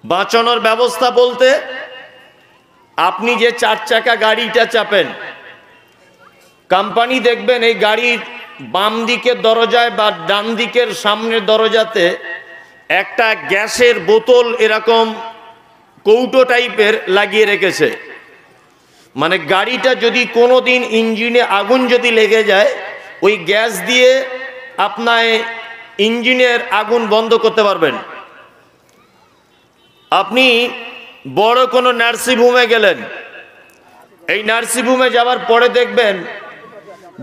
বাঁচানোর ব্যবস্থা বলতে আপনি যে 4 চাকা গাড়িটা চাপেন, কোম্পানি দেখবেন এই গাড়ির বাম দিকের দরজায় বা ডান দিকের সামনের দরজাতে একটা গ্যাসের বোতল এরকম কৌটো টাইপের লাগিয়ে রেখেছে। মানে গাড়িটা যদি কোনোদিন ইঞ্জিনে আগুন যদি লেগে যায়, ওই গ্যাস দিয়ে আপনার ইঞ্জিনের আগুন বন্ধ করতে পারবেন। আপনি বড় কোনো নার্সিংহোমে গেলেন, এই নার্সিংহোমে যাওয়ার পরে দেখবেন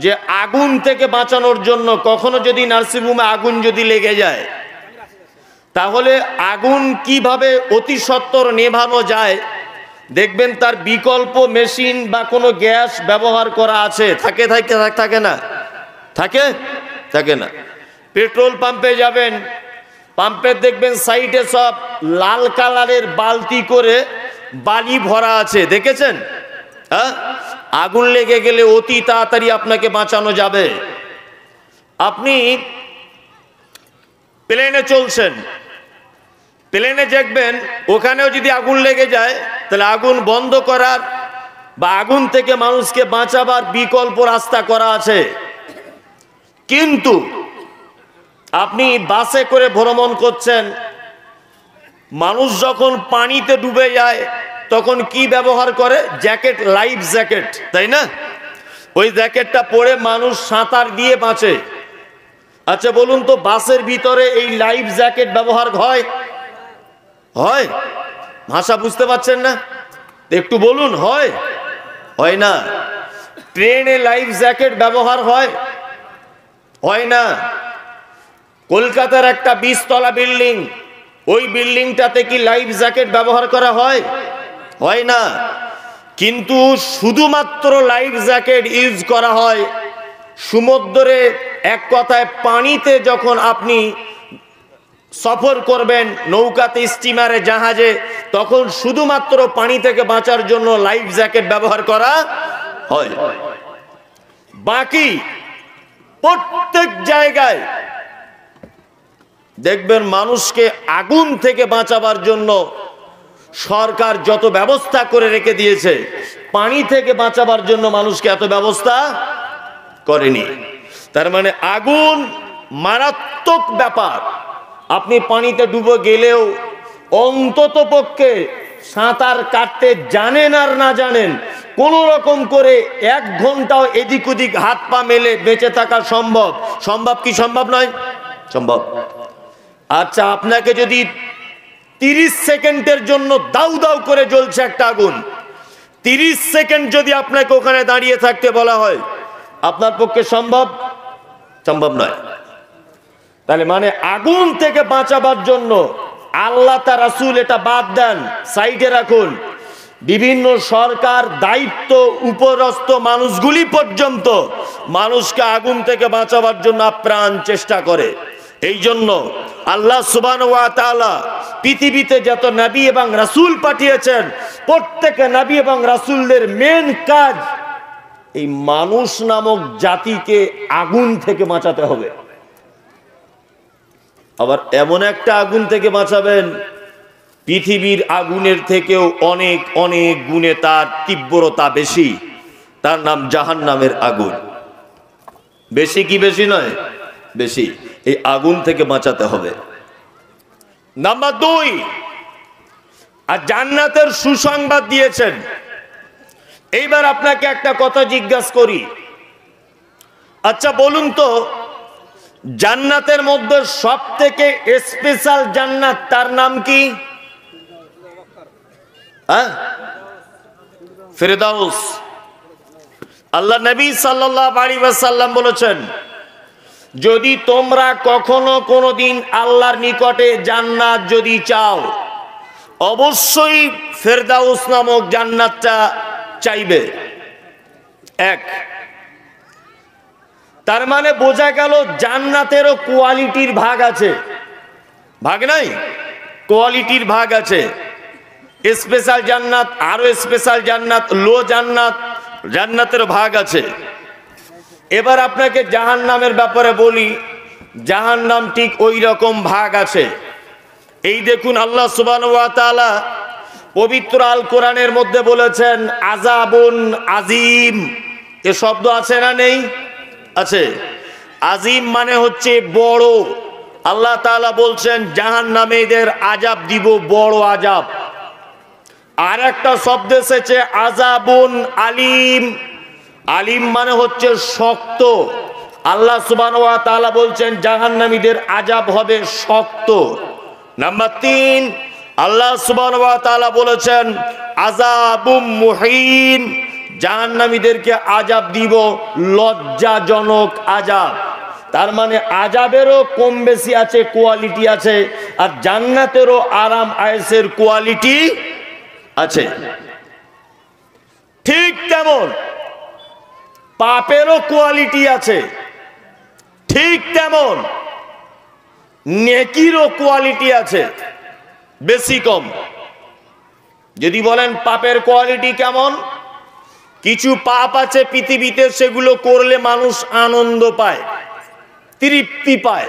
যে আগুন থেকে বাঁচানোর জন্য কখনো যদি নার্সিংহোমে আগুন যদি লেগে যায়, তাহলে আগুন কিভাবে অতি সত্বর নেভানো যায় দেখবেন তার বিকল্প মেশিন বা কোনো গ্যাস ব্যবহার করা আছে। থাকে না? থাকে না। পেট্রোল পাম্পে যাবেন, পাম্পে দেখবেন সাইডে সব লাল কালারের বালতি করে বালি ভরা আছে, দেখেছেন? হ্যাঁ, আগুন লেগে গেলে অতি তাড়াতাড়ি আপনাকে বাঁচানো যাবে। আপনি প্লেনে চলছেন, প্লেনে দেখবেন ওখানেও যদি আগুন লেগে যায় তাহলে আগুন বন্ধ করার বা আগুন থেকে মানুষকে বাঁচাবার বিকল্প রাস্তা করা আছে। কিন্তু আপনি বাসে করে ভ্রমণ করছেন, মানুষ যখন পানিতে ডুবে যায় তখন কি ব্যবহার করে? জ্যাকেট, লাইফ জ্যাকেট, তাই না? ওই জ্যাকেটটা পরে মানুষ সাঁতার দিয়ে বাঁচে। আচ্ছা বলুন তো, বাসের ভিতরে এই লাইফ জ্যাকেট ব্যবহার হয়? ভাষা বুঝতে পারছেন না? একটু বলুন, হয় না। ট্রেনে লাইফ জ্যাকেট ব্যবহার হয় না। কলকাতার একটা 20 তলা বিল্ডিং, ওই বিল্ডিংটাতে কি লাইফ জ্যাকেট ব্যবহার করা হয় না। কিন্তু শুধুমাত্র লাইফ জ্যাকেট ইউজ করা হয় সমুদ্রে, এক কথায় পানিতে যখন আপনি সফর করবেন, নৌকাতে, স্টিমারে, জাহাজে, তখন শুধুমাত্র পানি থেকে বাঁচার জন্য লাইফ জ্যাকেট ব্যবহার করা হয়। বাকি প্রত্যেক জায়গায় দেখবেন মানুষকে আগুন থেকে বাঁচাবার জন্য সরকার যত ব্যবস্থা করে রেখে দিয়েছে, পানি থেকে বাঁচাবার জন্য মানুষকে এত ব্যবস্থা করেনি। তার মানে আগুন মারাত্মক ব্যাপার। আপনি পানিতে ডুবে গেলেও অন্তত পক্ষে সাঁতার কাটতে জানেন আর না জানেন, কোন রকম করে 1 ঘন্টাও এদিক ওদিক হাত পা মেলে বেঁচে থাকা সম্ভব কি সম্ভব নয়? সম্ভব। আচ্ছা, আপনাকে যদি 30 সেকেন্ডের জন্য দাউ দাউ করে জ্বলছে একটা আগুন, 30 সেকেন্ড যদি আপনাকে ওখানে দাঁড়িয়ে থাকতে বলা হয়, আপনার পক্ষে সম্ভব নয়। তাহলে মানে আগুন থেকে বাঁচাবার জন্য আল্লাহ তার রাসূল এটা বাদ দেন, সাইডে রাখুন। বিভিন্ন সরকার, দায়িত্ব উপরস্থ মানুষগুলি পর্যন্ত মানুষকে আগুন থেকে বাঁচাবার জন্য আপ্রাণ চেষ্টা করে। এই জন্য আল্লাহ সুবহানাহু ওয়া তাআলা পৃথিবীতে যত নবী এবং রাসূল পাঠিয়েছেন, প্রত্যেক নবী এবং রাসূলদের মেন কাজ এই মানুষ নামক জাতিকে আগুন থেকে বাঁচাতে হবে। আবার এমন একটা আগুন থেকে বাঁচাবেন, পৃথিবীর আগুনের থেকেও অনেক অনেক গুণে তার তীব্রতা বেশি। তার নাম জাহান্নামের আগুন। বেশি কি বেশি নয়? বেশি। এই আগুন থেকে বাঁচাতে হবে। নাম্বার 2, আর জান্নাতের সুসংবাদ দিয়েছেন। এইবার আপনাকে একটা কথা জিজ্ঞাসা করি, আচ্ছা বলুন তো, জান্নাতের মধ্যে সব থেকে স্পেশাল জান্নাত, তার নাম কি? ফেরদাউস। আল্লাহ নবী সাল্লাল্লাহু আলাইহি ওয়াসাল্লাম বলেছেন, যদি তোমরা কখনো কোনোদিন আল্লাহর নিকটে জান্নাত যদি চাও, অবশ্যই ফেরদাউস নামক জান্নাতটা চাইবে। এক, তার মানে বোঝা গেল জান্নাতেরও কোয়ালিটির ভাগ আছে। ভাগ নাই, কোয়ালিটির ভাগ আছে। স্পেশাল জান্নাত, আরো স্পেশাল জান্নাত, লো জান্নাত, জান্নাতের ভাগ আছে। এবার আপনাকে জাহান্নামের ব্যাপারে বলি, জাহান্নাম ঠিক ওই রকম ভাগ আছে। এই দেখুন আল্লাহ সুবহানাহু ওয়া তাআলা পবিত্র আল কোরআনের মধ্যে বলেছেন আযাবুন আযীম। এ শব্দ আছে না নেই? আছে। আযীম মানে হচ্ছে বড়। আল্লাহ তাআলা বলছেন জাহান্নামীদের আযাব দিব, বড় আযাব। আর একটা শব্দ এসেছে আযাবুন আলীম। আলীম মানে হচ্ছে শক্ত। আল্লাহ সুবহানাহু ওয়া তাআলা বলছেন জাহান্নামীদের আযাব হবে শক্ত। নাম্বার 3, আল্লাহ সুবহানাহু ওয়া তাআলা বলেছেন আযাবুম মুহিন, জাহান্নামীদেরকে আযাব দিব লজ্জাজনক আযাব। তার মানে আযাবেরও কম বেশি আছে, কোয়ালিটি আছে, আর জান্নাতেরও আরাম আয়েশের কোয়ালিটি আছে। ঠিক তেমন পাপেরও কোয়ালিটি আছে, ঠিক তেমন নেকিরও কোয়ালিটি আছে, বেশি কম। যদি বলেন পাপের কোয়ালিটি কেমন, কিছু পাপ আছে পৃথিবীতে সেগুলো করলে মানুষ আনন্দ পায়, তৃপ্তি পায়।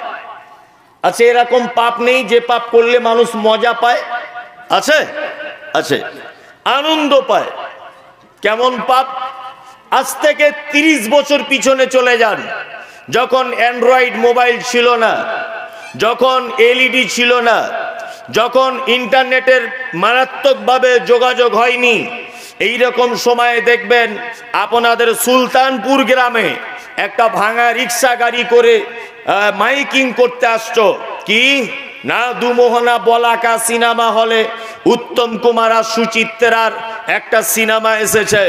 আচ্ছা, এরকম পাপ নেই যে পাপ করলে মানুষ মজা পায়? আছে, আছে, আনন্দ পায়। কেমন পাপ? আজ থেকে 30 বছর পিছনে চলে যান, যখন অ্যান্ড্রয়েড মোবাইল ছিল না, যখন এলইডি ছিল না, যখন ইন্টারনেটের মারাত্মকভাবে যোগাযোগ হয়নি, এই রকম সময়ে দেখবেন আপনাদের সুলতানপুর গ্রামে একটা ভাঙা রিক্সা গাড়ি করে মাইকিং করতে আসছো কি না, দুমোহনা বলাকা সিনেমা হলে উত্তম কুমার আর সুচিত্রার একটা সিনেমা এসেছে,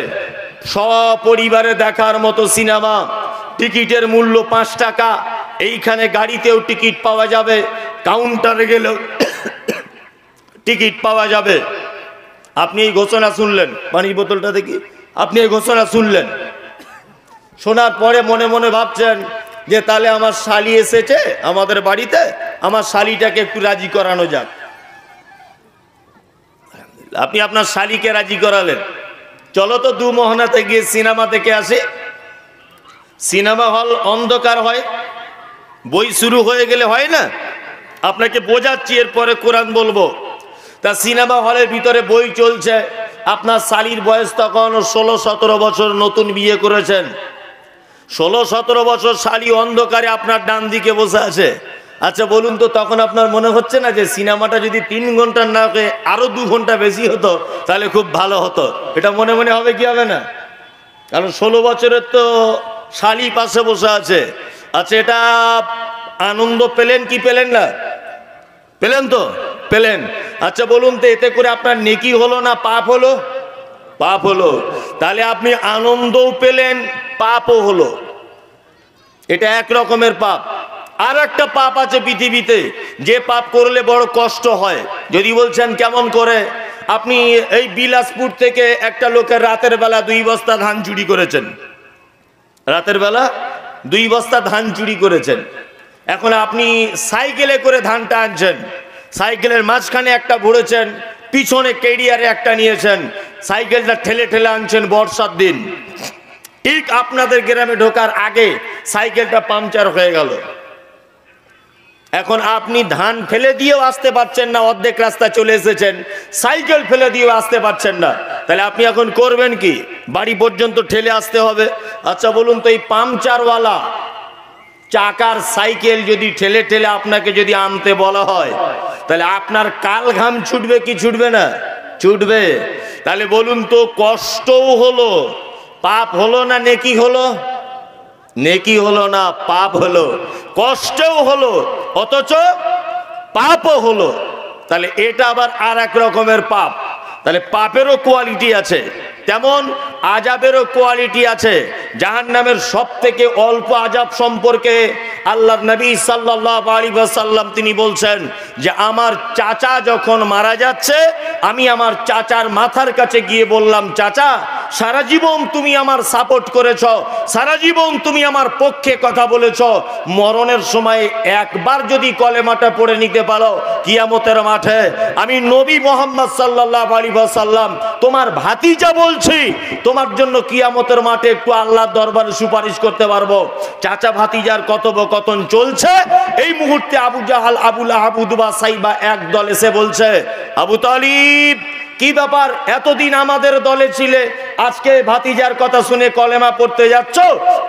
সপরিবারে দেখার মতো সিনেমা। টিকিটের মূল্য 5 টাকা। এইখানে গাড়িতেও টিকিট পাওয়া যাবে, কাউন্টারে গেলেও টিকিট পাওয়া যাবে। আপনি এই ঘোষণা শুনলেন, পানির বোতলটা দেখি, আপনি এই ঘোষণা শুনলেন, শোনার পরে মনে মনে ভাবছেন যে তাহলে আমার শালি এসেছে আমাদের বাড়িতে, আমার শালিটাকে একটু রাজি করানো যাক। আপনি আপনার শালিকে রাজি করালেন, চলো তো দুমোহনাতে গিয়ে সিনেমা দেখে আসি। সিনেমা হল অন্ধকার হয়, বই শুরু হয়ে গেলে হয় না, আপনাকে বোঝাচ্ছি, এরপরে কোরআন বলবো। তা সিনেমা হলের ভিতরে বই চলছে, আপনার শালির বয়স তখন 16-17 বছর, নতুন বিয়ে করেছেন, 16-17 বছর, শালি অন্ধকারে আপনার ডান দিকে বসে আছে। আচ্ছা বলুন তো, তখন আপনার মনে হচ্ছে না যে সিনেমাটা যদি 3 ঘন্টার না হয়ে আরো 2 ঘন্টা বেশি হতো তাহলে খুব ভালো হতো? এটা মনে মনে হবে কি হবে না? কারণ 16 বছরের তো শালি পাশে বসে আছে। আচ্ছা, এটা আনন্দ পেলেন কি পেলেন না? পেলেন তো, পেলেন। আচ্ছা বলুন তো, এতে করে আপনার নেকি হলো না পাপ হলো? পাপ হলো। তাহলে আপনি আনন্দও পেলেন, পাপও হলো। এটা এক রকমের পাপ। আর একটা পাপ আছে পৃথিবীতে, যে পাপ করলে বড় কষ্ট হয়। যদি বলছেন কেমন করে, আপনি এই বিলাসপুর থেকে একটা লোকের রাতের বেলা 2 বস্তা ধান চুরি করেছেন, রাতের বেলা 2 বস্তা ধান চুরি করেছেন। এখন আপনি সাইকেলে করে ধানটা আনছেন, সাইকেলের মাঝখানে একটা ভরেছেন, পিছনে কেরিয়ারে একটা নিয়েছেন, সাইকেলটা ঠেলে ঠেলে আনছেন বর্ষার দিন। ঠিক আপনাদের গ্রামে ঢোকার আগে সাইকেলটা পাংচার হয়ে গেল। এখন আপনি ধান ফেলে দিয়েও আসতে পারছেন না, অর্ধেক রাস্তা চলে এসেছেন, সাইকেল ফেলে দিয়েও আসতে পারছেন না, তাহলে আপনি এখন করবেন কি? বাড়ি পর্যন্ত ঠেলে আসতে হবে। আচ্ছা বলুন তো, এই পাংচারওয়ালা চাকার সাইকেল যদি ঠেলে ঠেলে আপনাকে যদি আনতে বলা হয়, তাহলে আপনার কাল ঘাম ছুটবে কি ছুটবে না? ছুটবে। তাহলে বলুন তো, কষ্টও হলো, পাপ হলো না নেকি হলো? নেকি হলো না, পাপ হলো। কষ্টও হলো অথচ পাপও হলো। তাহলে এটা আবার আর এক রকমের পাপ। তাহলে পাপেরও কোয়ালিটি আছে, তেমন আযাবেরও কোয়ালিটি আছে। জাহান্নামের সবথেকে অল্প আযাব সম্পর্কে আল্লাহর নবী সাল্লাল্লাহু আলাইহি ওয়াসাল্লাম তিনি বলছেন যে আমার চাচা যখন মারা যাচ্ছে, আমি আমার চাচার মাথার কাছে গিয়ে বললাম, চাচা সারা জীবন তুমি আমার সাপোর্ট করেছ, সারা জীবন তুমি আমার পক্ষে কথা বলেছ, মরণের সময় একবার যদি কলেমাটা পড়ে নিতে পারো, কিয়ামতের মাঠে আমি নবী মুহাম্মদ সাল্লাল্লাহু আলাইহি ওয়াসাল্লাম তোমার ভাতিজা বলছি, তোমার জন্য কিয়ামতের মাঠে একটু আল্লাহর দরবারে সুপারিশ করতে পারবো। চাচা ভাতিজার কথোপকথন চলছে, এই মুহূর্তে আবু জাহাল, আবু লাহাব, উতবা, সাইবা একদল এসে বলছে, আবু তালিব কি ব্যাপার, এতদিন আমাদের দলে ছিলে, আজকে ভাতিজার কথা শুনে কলেমা পড়তে যাচ্ছ?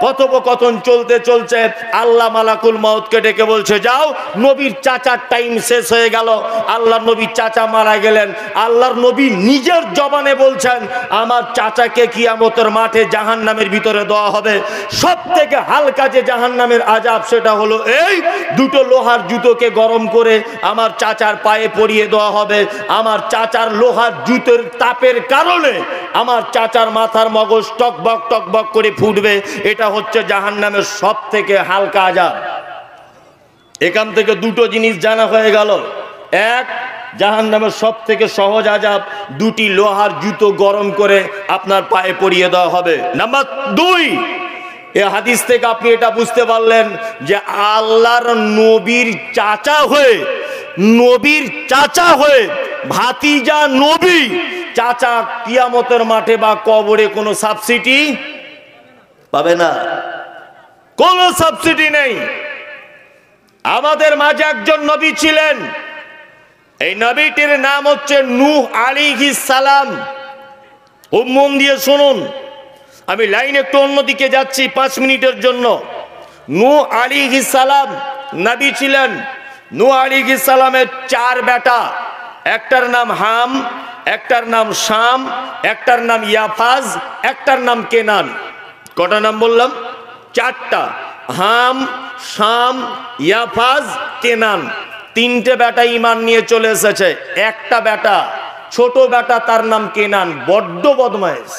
কথোপকথন চলতে চলছে আল্লাহ মালাকুল মউতকে ডেকে বলছে, যাও, নবীর চাচার টাইম শেষ হয়ে গেল। আল্লাহর নবীর চাচা মারা গেলেন। আল্লাহর নবী নিজের জবানে বলছেন, আমার চাচাকে কিয়ামতের মাঠে জাহান্নামের ভিতরে দেওয়া হবে। সব থেকে হালকা যে জাহান্নামের আযাব সেটা হলো এই দুটো লোহার জুতোকে গরম করে আমার চাচার পায়ে পরিয়ে দেওয়া হবে। আমার চাচার লোহার জুতোর তাপের কারণে আমার চাচার মাথার মগজ টকবক করে ফুটবে। এটা হচ্ছে জাহান্নামের সব থেকে হালকা আযাব। এখান থেকে দুটো জিনিস জানা হয়ে গেল। এক, জাহান্নামের সব থেকে সহজ আযাব দুটি লোহার জুতো গরম করে আপনার পায়ে পরিয়ে দেওয়া হবে। নাম্বার দুই, এই হাদিস থেকে আপনি এটা বুঝতে পারলেন যে আল্লাহর নবীর চাচা হয়ে ভাতিজা নবী চাচা কিয়ামতের মাঠে বা কবরে কোনো সাবসিডি পাবে না, কোনো সাবসিডি নেই। আমাদের মাঝে একজন নবী ছিলেন, এই নবীটির নাম হচ্ছে নূহ আলাইহিস সালাম। খুব মন দিয়ে শুনুন, আমি লাইন একটু অন্যদিকে যাচ্ছি 5 মিনিটের জন্য। নূহ আলাইহিস সালাম নবী ছিলেন। নূহ আলাইহিস সালামের 4 বেটা, একটার নাম হাম, একটার নাম শাম, একটার নাম ইয়াফাজ, একটার নাম কেনান। কটা নাম বললাম? 4টা। হাম, শাম, ইয়াফাজ, কেনান। 3টে বেটা ঈমান নিয়ে চলে এসেছে। একটা বেটা, ছোট বেটা, তার নাম কেনান, বড্ড বদমাইশ।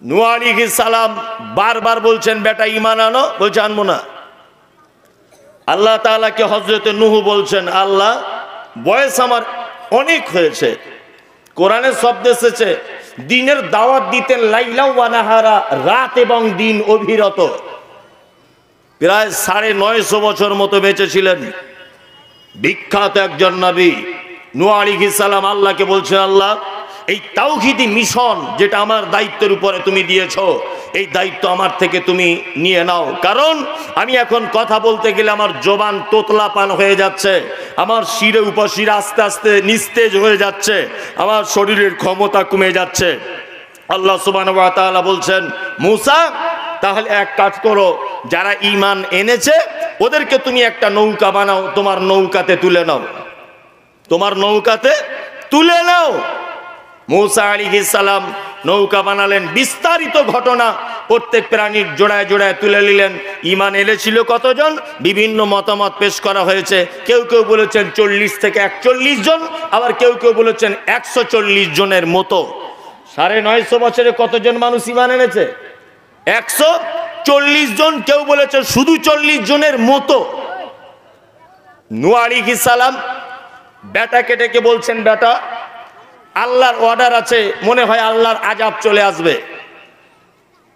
নূহ আলাইহিস সালাম বারবার বলছেন, বেটা ঈমান আনো, বলছে আনবো না। আল্লাহ তাআলাকে হযরতে নূহ বলছেন, আল্লাহ বয়স আমার অনেক হয়েছে। কোরআনে শব্দ এসেছে, দিনের দাওয়াত দিতেন লাইলা ওয়া নাহারা, রাত এবং দিন অবিরত। প্রায় 950 বছর মতো বেঁচে ছিলেন। বিখ্যাত একজন নবী। নূহ আলাইহিস সালাম আল্লাহকে বলছেন, আল্লাহ এই তাওহীদি মিশন যেটা আমার দায়িত্বের উপরে তুমি দিয়েছো, এই দায়িত্ব আমার থেকে তুমি নিয়ে নাও। কারণ আমি এখন কথা বলতে গেলে আমার জবান তোতলা পান হয়ে যাচ্ছে, আমার শিরে উপশিরে আস্তে আস্তে নিস্তেজ হয়ে যাচ্ছে, আমার শরীরের ক্ষমতা কমে যাচ্ছে। আল্লাহ সুবহানাহু ওয়া তাআলা বলছেন, মূসা তাহলে এক কাজ করো, যারা ঈমান এনেছে ওদেরকে তুমি একটা নৌকা বানাও, তোমার নৌকাতে তুলে নাও, তোমার নৌকাতে তুলে নাও। মূসা আলাইহিস সালাম নৌকা বানালেন। বিস্তারিত ঘটনা প্রত্যেক প্রাণীর জোড়ায় জোড়ায় তুলে নিলেন। ঈমান এনেছিল কতজন? বিভিন্ন মতামত পেশ করা হয়েছে। কেউ কেউ বলেছেন 40 থেকে 41 জন, আবার কেউ কেউ বলেছেন 140 জনের মতো। 950 বছরে কতজন মানুষ ঈমান এনেছে? 140 জন। কেউ বলেছে শুধু 40 জনের মতো। নূহ আলাইহিস সালাম বেটাকে ডেকে বলছেন, বেটা আল্লাহর অর্ডার আছে, মনে হয় আল্লাহর আযাব চলে আসবে।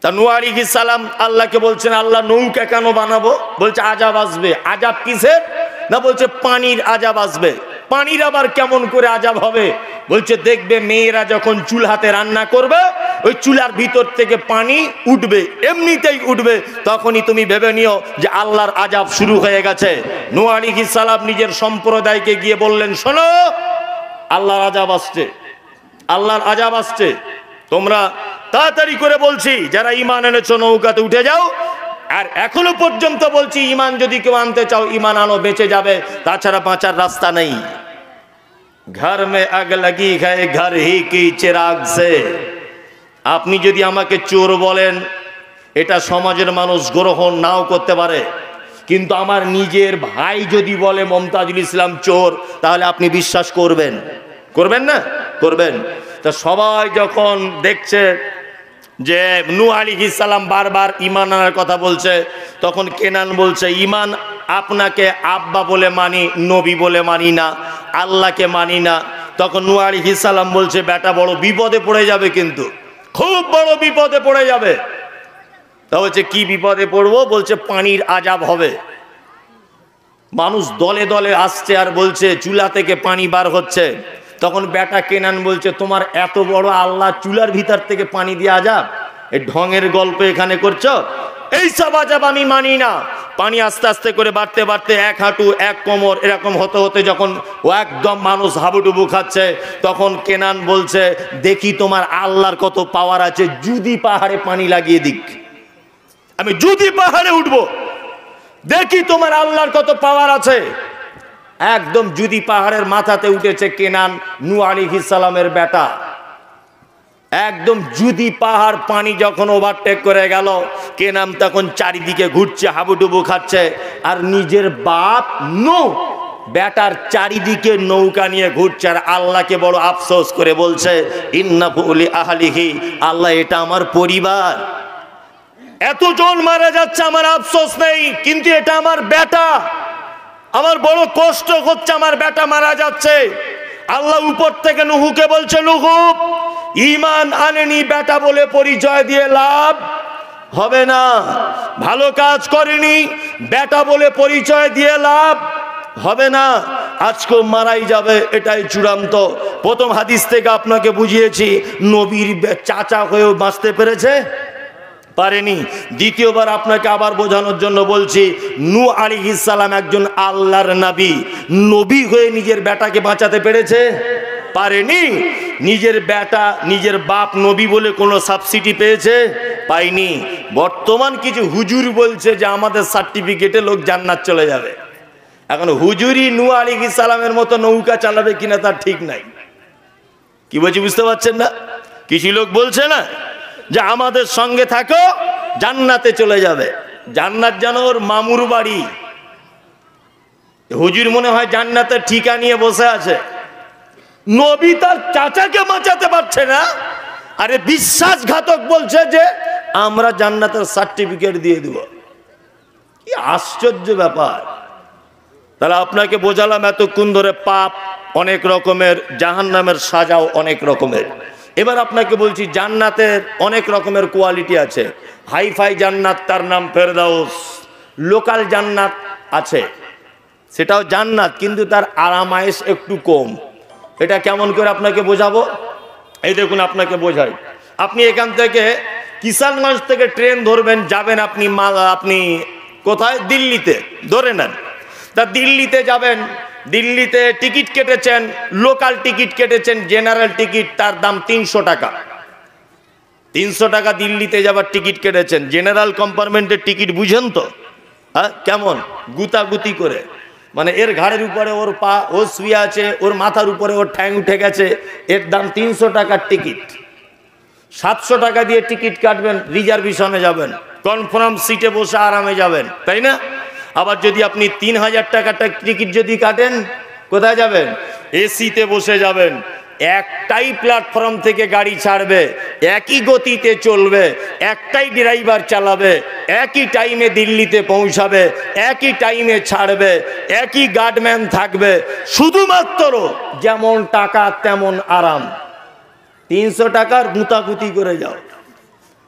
তা নূহ আলাইহিস সালাম আল্লাহকে বলছেন, আল্লাহ নৌকা কেন বানাবো? বলছে আযাব আসবে। আযাব কিসের? না বলছে পানির আযাব আসবে। পানির আবার কেমন করে আযাব হবে? বলছে দেখবে মেয়েরা যখন চুলাতে রান্না করবে, ওই চুলার ভিতর থেকে পানি উঠবে, এমনিতেই উঠবে, তখনই তুমি ভেবে নিও যে আল্লাহর আযাব শুরু হয়ে গেছে। নূহ আলাইহিস সালাম নিজের সম্প্রদায়কে গিয়ে বললেন, শোনো, আল্লাহর আযাব আসছে, আল্লাহর আযাব আসছে। তোমরা তাড়াতাড়ি করে বলছি, যারা ঈমান এনেছো নৌকাতে উঠে যাও। আর এখনো পর্যন্ত বলছি, ঈমান যদি কেউ আনতে চাও ঈমান আনো, বেঁচে যাবে, তাছাড়া বাঁচার রাস্তা নেই। ঘর মে আগ লাগি হ্যায় ঘর হি কি চিরাগ সে। আপনি যদি আমাকে চোর বলেন, এটা সমাজের মানুষ গ্রহণ নাও করতে পারে, কিন্তু আমার নিজের ভাই যদি বলে মমতাজুল ইসলাম চোর, তাহলে আপনি বিশ্বাস করবেন? করবেন না? করবেন। তা সবাই যখন দেখছে যে নূহ আলাইহিস সালাম বারবার ঈমান আনার কথা বলছে, তখন কেনান বলছে, ঈমান আপনাকে আব্বা বলে মানি, নবী বলে মানি না, আল্লাহকে মানি না। তখন নূহ আলাইহিস সালাম বলছে, বেটা বড় বিপদে পড়ে যাবে কিন্তু। খুব বড় বিপদে পড়ে যাবে। তা হচ্ছে কি বিপদে পড়বো? বলছে পানির আযাব হবে। মানুষ দলে দলে আসছে আর বলছে চুলা থেকে পানি বার হচ্ছে। তখন বেটা কেনান বলছে তোমার এত বড় আল্লাহ চুলার ভিতর থেকে পানি দিয়ে আযাব? এই ঢঙের গল্প এখানে করছো? এইসব আযাব আমি মানি না। পানি আস্তে আস্তে করে বাড়তে বাড়তে এক হাঁটু এক কোমর এরকম হতে হতে যখন ও একদম মানুষ হাবুডুবু খাচ্ছে, তখন কেনান বলছে দেখি তোমার আল্লাহর কত পাওয়ার আছে, যদি পাহাড়ে পানি লাগিয়ে দিক, আমি যদি পাহাড়ে উঠবো, দেখি তোমার আল্লাহর কত পাওয়ার আছে। একদম যদি পাহাড়ের মাথাতে উঠেছে কেনান, নূহ আলাইহিস সালামের বেটা। একদম যদি পাহাড় পানি যখন ওভারটেক করে গেল, কেনান তখন চারিদিকে ঘুরছে, হাবুডুবু খাচ্ছে, আর নিজের বাপ নূহ বেটার চারিদিকে নৌকা নিয়ে ঘুরছে, আর আল্লাহকে বড় আফসোস করে বলছে ইন্নাহু লি আহলিহি, আল্লাহ এটা আমার পরিবার, এতজন মারা যাচ্ছে আমার আফসোস নেই, কিন্তু এটা আমার বেটা, আমার বড় কষ্ট হচ্ছে, আমার বেটা মারা যাচ্ছে। আল্লাহ উপর থেকে নূহকে বলছে নূহ ঈমান আনেনি বেটা বলে পরিচয় দিয়ে লাভ হবে না, ভালো কাজ করেনি বেটা বলে পরিচয় দিয়ে লাভ হবে না, আজকেও মারাই যাবে, এটাই চূড়ান্ত। প্রথম হাদিস থেকে আপনাকে বুঝিয়েছি নবীর চাচা হয়েও বাঁচতে পেরেছে, পারেনি। দ্বিতীয়বার আপনাকে আবার বোঝানোর জন্য বলছি, নূহ আলাইহিস সালাম একজন আল্লাহর নবী, নবী হয়ে নিজের বেটাকে বাঁচাতে পেরেছে? পারেনি। নিজের বেটা নিজের বাপ নবী বলে কোনো সাবসিডি পেয়েছে? পাইনি। বর্তমান কিছু হুজুর বলছে যে আমাদের সার্টিফিকেটে লোক জান্নাত চলে যাবে। এখন হুজুরি নূহ আলাইহিস সালামের মতো নৌকা চালাবে কিনা তার ঠিক নাই। কি বলছি বুঝতে পারছেন না? কিছু লোক বলছে না যে আমাদের সঙ্গে থাকো জান্নাতে চলে যাবে, জান্নাত যেন ওর মামুর বাড়ি। হুজুর মনে হয় জান্নাতের ঠিকা নিয়ে বসে আছে। নবী তার চাচাকে বাঁচাতে পারছে না, আরে বিশ্বাসঘাতক বলছে যে আমরা জান্নাতের সার্টিফিকেট দিয়ে দেব। কি আশ্চর্য ব্যাপার। তাহলে আপনাকে বোঝালাম এতক্ষণ ধরে পাপ অনেক রকমের, জাহান্নামের সাজাও অনেক রকমের। এবার আপনাকে বলছি জান্নাতের অনেক রকমের কোয়ালিটি আছে। হাইফাই জান্নাত, তার নাম ফেরদাউস। লোকাল জান্নাত আছে, সেটাও জান্নাত, কিন্তু তার আরামায়েশ একটু কম। এটা কেমন করে আপনাকে বোঝাবো? এই দেখুন আপনাকে বোঝাই। আপনি এখান থেকে কিষানগঞ্জ থেকে ট্রেন ধরবেন, যাবেন আপনি কোথায়? দিল্লিতে ধরে নেন। তা দিল্লিতে যাবেন, দিল্লিতে টিকিট কেটেছেন, লোকাল টিকিট কেটেছেন, জেনারেল টিকিট, তার দাম 300 টাকা। 300 টাকা দিল্লিতে যাবার টিকিট কেটেছেন। জেনারেল কম্পার্টমেন্টের টিকিট বুঝেন তো? হ্যাঁ, কেমন গুতাগুতি করে, মানে এর ঘাড়ের উপরে ওর পা, ও শুয়ে আছে, ওর মাথার উপরে ওর ঠ্যাং উঠে গেছে, এর দাম 300 টাকার টিকিট। 700 টাকা দিয়ে টিকিট কাটবেন, রিজার্ভেশনে যাবেন, কনফার্ম সিটে বসে আরামে যাবেন, তাই না? আবার যদি আপনি 3000 টাকার টিকিট যদি কাটেন, কোথায় যাবেন? এসিতে বসে যাবেন। একটাই প্ল্যাটফর্ম থেকে গাড়ি ছাড়বে, একই গতিতে চলবে, একটাই ড্রাইভার চালাবে, একই টাইমে দিল্লিতে পৌঁছাবে, একই টাইমে ছাড়বে, একই গার্ডম্যান থাকবে। শুধুমাত্র যেমন টাকা তেমন আরাম। 300 টাকার গুতাগুতি করে যাও,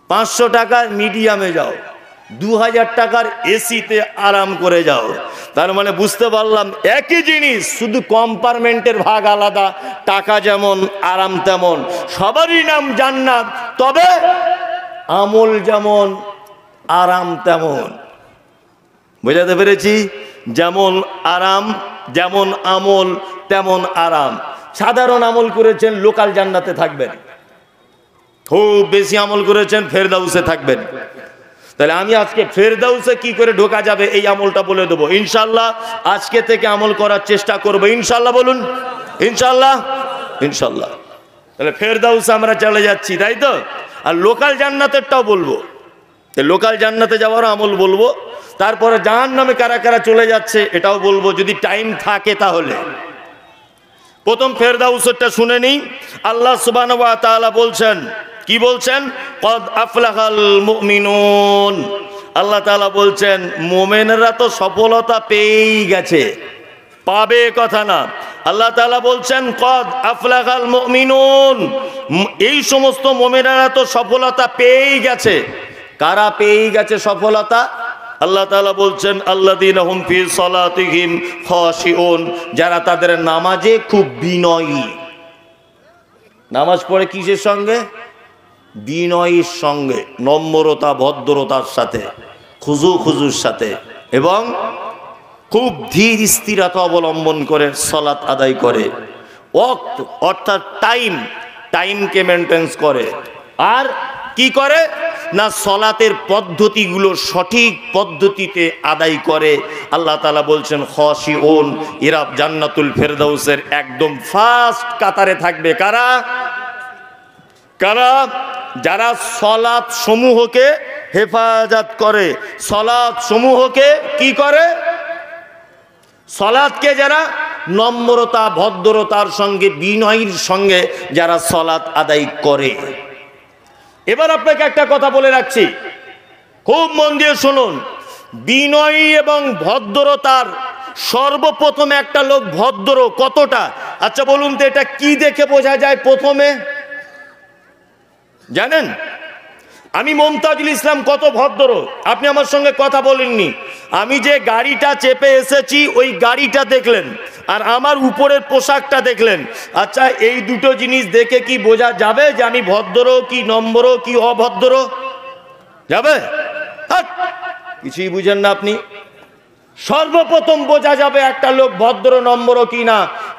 500 টাকার মিডিয়ামে যাও, 2000 টাকার এসিতে আরাম করে যাও। তার মানে বুঝতে পারলাম একই জিনিস, শুধু কম্পার্টমেন্টের ভাগ আলাদা, টাকা যেমন আরাম তেমন, সবারই নাম জান্নাত, তবে আমল যেমন আরাম তেমন। বোঝাতে পেরেছি? যেমন আরাম, যেমন আমল তেমন আরাম। সাধারণ আমল করেছেন, লোকাল জান্নাতে থাকবেন। খুব বেশি আমল করেছেন, ফেরদাউসে থাকবেন। তাহলে আমি আজকে ফেরদাউসে কি করে ঢোকা যাবে এই আমলটা বলে দেবো ইনশাল্লাহ। আজকে থেকে আমল করার চেষ্টা করবো ইনশাল্লাহ। বলুন ইনশাল্লাহ। ইনশাল্লাহ। তাহলে ফেরদাউসে আমরা চলে যাচ্ছি, তাই তো? আর লোকাল জান্নাতেরটাও বলবো, লোকাল জান্নাতে যাওয়ার আমল বলবো। তারপরে জাহান্নামে কারা কারা চলে যাচ্ছে এটাও বলবো, যদি টাইম থাকে তাহলে। প্রথম ফেরদাউসেরটা শুনে নিই। আল্লাহ সুবহানাহু ওয়া তাআলা বলছেন, কি বলছেন? কদ আফলাহাল মুমিনুন। আল্লাহ তাআলা বলছেন মোমেনরা তো সফলতা পেয়েই গেছে, পাবে কথা না, আল্লাহ তাআলা বলছেন কদ আফলাহাল মুমিনুন, এই সমস্ত মুমিনেরা তো সফলতা পেয়েই গেছে। কারা পেয়েই গেছে সফলতা? আল্লাহ তাআলা বলছেন আল্লাযীনা হুম ফি সালাতিহিম খাশিউন, যারা তাদের নামাজে খুব বিনয়ী। নামাজ পড়ে কিসের সঙ্গে? বিনয়ের সঙ্গে, নম্রতা ভদ্রতার সাথে, খুজুর সাথে, এবং খুব ধীর স্থিরতা অবলম্বন করে সালাত আদায় করে। ওয়াক্ত অর্থাৎ টাইমকে মেনটেন্স করে। আর কি করে না, সালাতের পদ্ধতিগুলো সঠিক পদ্ধতিতে আদায় করে। আল্লাহ তাআলা বলছেন খাশিউন, এরা জান্নাতুল ফেরদাউসের একদম ফার্স্ট কাতারে থাকবে। কারা? কারা? যারা সালাত সমূহকে হেফাজত করে, সালাত সমূহকে কি করে? সালাতকে যারা নম্রতা ভদ্রতার সঙ্গে বিনয়ের সঙ্গে যারা সালাত আদায় করে। এবার আপনাকে একটা কথা বলে রাখছি, খুব মন দিয়ে শুনুন। বিনয়ী এবং ভদ্রতার সর্বপ্রথম একটা লোক ভদ্র কতটা, আচ্ছা বলুন তো, এটা কি দেখে বোঝা যায় প্রথমে? জানেন? আমি মুমতাজুল ইসলাম কত ভদ্র, আপনি আমার সঙ্গে কথা বলেননি। আমি যে গাড়িটা চেপে এসেছি ওই গাড়িটা দেখলেন, আর আমার উপরের পোশাকটা দেখলেন। আচ্ছা, এই দুটো জিনিস দেখে কি বোঝা যাবে যে আমি ভদ্র কি নম্র কি অভদ্র? যাবে? কিছুই বুঝেন না আপনি। সর্বপ্রথম বোঝা যাবে একটা লোক ভদ্র নম্র কি না,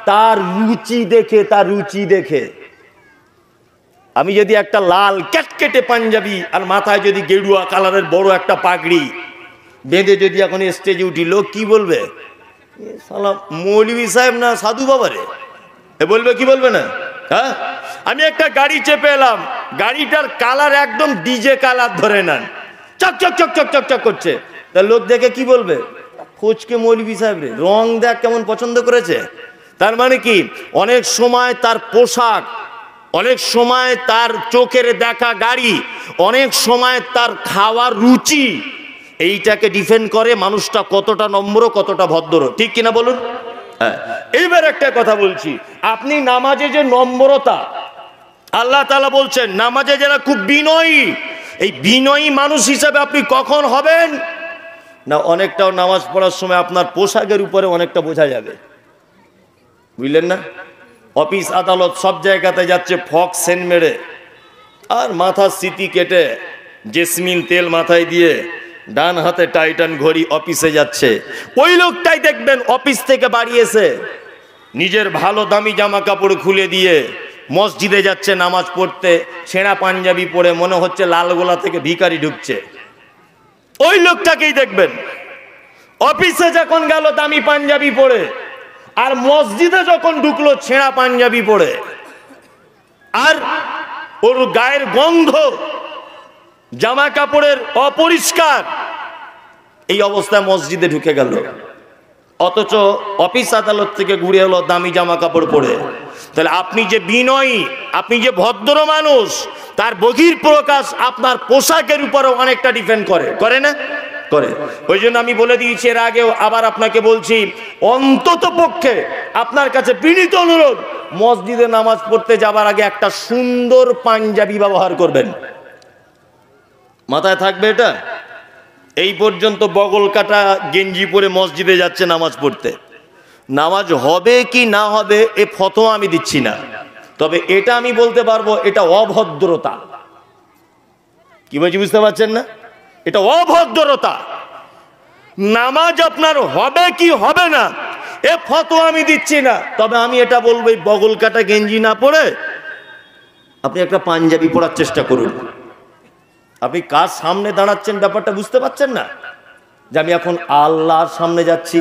তার রুচি দেখে, তার রুচি দেখে। আমি যদি একটা লাল ক্যাটকেটে পাঞ্জাবি আর মাথায় যদি গেরুয়া কালারের বড় একটা পাগড়ি বেঁধে যদি এখন স্টেজে উঠি, লোক কি বলবে? সালাম মৌলভী সাহেব না সাধু বাবা রে, এ বলবে কি বলবে না? হ্যাঁ, আমি একটা গাড়ি চেপে এলাম, গাড়িটার কালার একদম ডিজে কালার ধরে নেন, চক চক চক চক চক চক করছে, তা লোক দেখে কি বলবে? ফোচকে মৌলভী সাহেব রে, রং দেখ কেমন পছন্দ করেছে। তার মানে কি, অনেক সময় তার পোশাক, অনেক সময় তার চোখের দেখা গাড়ি, অনেক সময় তার খাওয়ার রুচি, এইটাকে ডিফেন্ড করে মানুষটা কতটা নম্র কতটা ভদ্র। ঠিক কিনা বলুন? হ্যাঁ। এইবার একটা কথা বলছি, আপনি নামাজে যে নম্রতা, আল্লাহ তাআলা বলছেন নামাজে যারা খুব বিনয়ী, এই বিনয়ী মানুষ হিসাবে আপনি কখন হবেন না, অনেকটাও নামাজ পড়ার সময় আপনার পোশাকের উপরে অনেকটা বোঝা যাবে, বুঝলেন না? অফিস আদালত সব জায়গাতে যাচ্ছে ফক সেন মেরে, আর মাথার সিটি কেটে জেসমিন তেল মাথায় দিয়ে ডান হাতে টাইটান ঘড়ি অফিসে যাচ্ছে। ওই লোকটাই দেখবেন অফিস থেকে বাড়ি এসে নিজের ভালো দামি জামা কাপড় খুলে দিয়ে মসজিদে যাচ্ছে নামাজ পড়তে, ছেঁড়া পাঞ্জাবি পরে, মনে হচ্ছে লালগোলা থেকে ভিখারি ঢুকছে। ওই লোকটাকেই দেখবেন অফিসে যখন গেল দামি পাঞ্জাবি পরে, আর মসজিদে যখন ঢুকলো ছেঁড়া পাঞ্জাবি পরে, আর ওর গায়ের গন্ধ, জামা কাপড়ের অপরিষ্কার, এই অবস্থায় মসজিদে ঢুকে গেল। অথচ অফিস আদালত থেকে ঘুরে এলো দামি জামা কাপড় পরে। তাহলে আপনি যে বিনয়ী, আপনি যে ভদ্র মানুষ, তার বহির প্রকাশ আপনার পোশাকের উপরও অনেকটা ডিপেন্ড করে, করে না? করে। ওই জন্য আমি বলে দিয়েছি এর আগেও, আবার আপনাকে বলছি, অন্তত পক্ষে আপনার কাছে বিনীত অনুরোধ, মসজিদে নামাজ পড়তে যাবার আগে একটা সুন্দর পাঞ্জাবি ব্যবহার করবেন। মাথায় থাকবে এটা। এই পর্যন্ত বগল কাটা গেঞ্জি পরে মসজিদে যাচ্ছে নামাজ পড়তে, নামাজ হবে কি না হবে এ ফতোয়া আমি দিচ্ছি না, তবে এটা আমি বলতে পারবো এটা অভদ্রতা। কি বলছি বুঝতে পারছেন না? এটা অভদ্রতা। নামাজ আপনার হবে কি হবে না এ ফতোয়া আমি দিচ্ছি না, তবে আমি এটা বলবো এই বগল কাটা গেঞ্জি না পরে আপনি একটা পাঞ্জাবি পরার চেষ্টা করুন। আপনি কার সামনে দাঁড়াচ্ছেন ব্যাপারটা বুঝতে পারছেন না, যে আমি এখন আল্লাহর সামনে যাচ্ছি।